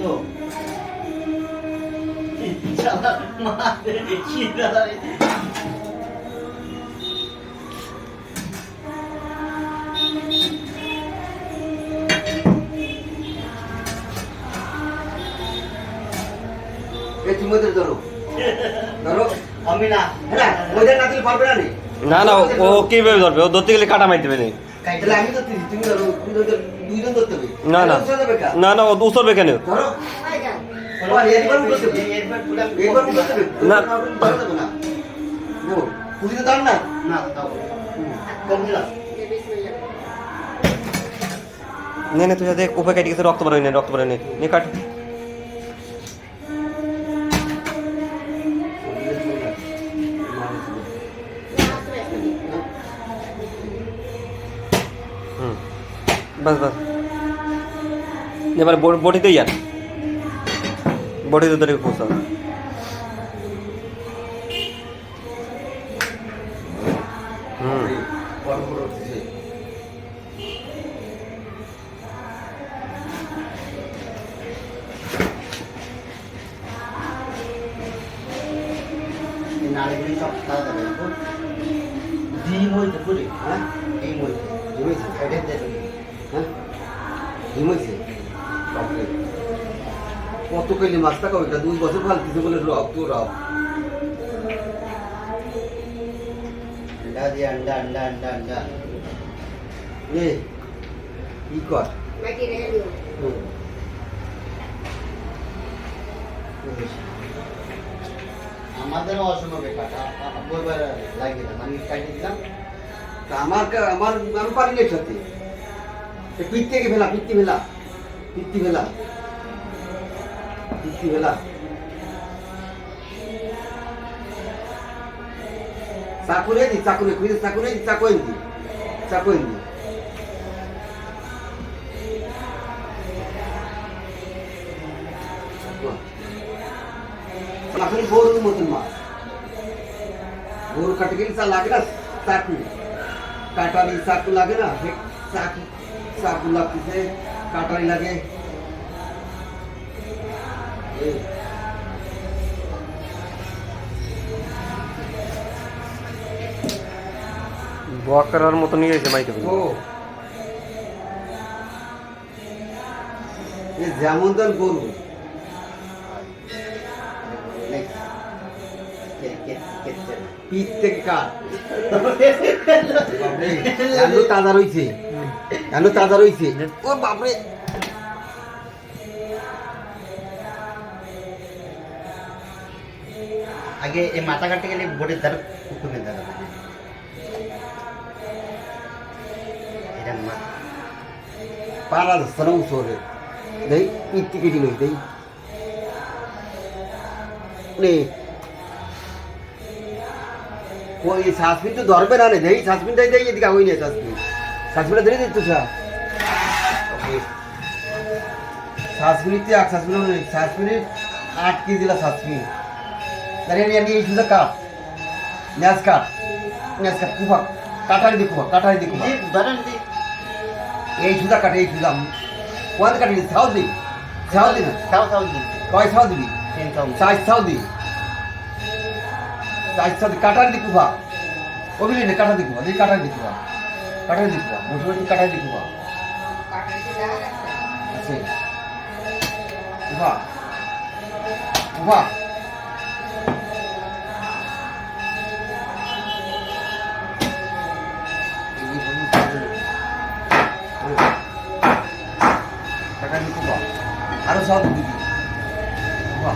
তো চালা মারে দেখি দাঁড়াই তুমি ধরো ধরো আমি না হ্যাঁ ওইটা না দিলে পারবে না রে না না ও কিভাবে ধরবে ও ধরতে গেলে কাটা মারতে পারে তাহলে আমি তো তুমি ধরো তুমি ধরো দুইজন ধরতে হবে না না না না ও উঠবে কেন ধরো একবার করতে হবে একবার করতে হবে না। ধরো দেবো না ও পুলিশে দাঁড় না না দাও কম দিলাম নে নে তুই দেখ উপরে কেটে গেছে রক্ত বেরোয় নে রক্ত বেরোয় নে কাট হুম বাস বাস এবার বটিতে যান বটিতে ধরে পৌঁছা হুম বড় বড় হচ্ছে নারীগুলি সব খাওয়া যাবে ডিম হইতে পুরি হ্যাঁ ডিম হইতে হিমেছে এটাই দেবে হ্যাঁ হিমেছে বাপরে কত কেলি মাছটা কবে এটা 2 বছর ফালতিছে বলে রব তো রব अंडा दे अंडा अंडा अंडा अंडा এ কি কর Lagi radio. হুম। আমাদের অসম্ভব কাটা বইবার লাগে না মানে কাটিয়ে দিলাম তা আমার আমি পারি না সাথে পিঠ থেকে ফেলা পিত্তি ফেলা পিত্তি ফেলা পিত্তি ফেলা চাকুরে দি চাকুরে খুঁজে চাকুরে দি চাকুরে দি চাকুরে দি চাকুরি বড় মতন মাছ গরু কাটে গেলে চা লাগে না চাকু কাটারি চাকু লাগে না চাকু চাকু লাগতেছে কাটারি লাগে বক করার মতো নিয়ে এসে মাইকে ও এ যেমন তেমন গরু পিঠ থেকে কাট এত তাজা রয়েছে এত তাজা রয়েছে ও বাপরে আগে এই মাথা কাটতে গেলে বোর্ডের দ্বারা কুকুমের দ্বারা এটা মা পারা যাচ্ছে না উচরে দেই পিঠ থেকে কেটে লই দেই নে ওই সাসপিন তো ধরবে না রে দেই সাসপিনটাই দেই এদিকে হই না সাসপিনটা ধরে দিত স্যার সাসপিনিতে এক সাসপিনে 8 কেজি লা সাসপিন তারে নিয়ে সুদা কাট ন্যাস কাট কুফা কাটারি দেখুবা ধরেন দি এই সুদা কাটে এই সুদা কোয়াদ কাটে ছাও দি না খাও খাও দি কয় ছাও দিবি তিন খাও সাইজ ছাও দি কাটারি দেখুবা ওবিলে নে কাটা দেখুবা এই কাটারি দেখুবা মোটামুটি কাটারি দেখুবা Pakai tidak ada. আছে উবা কাটারি দেখুবা আরো সব দিবি উবা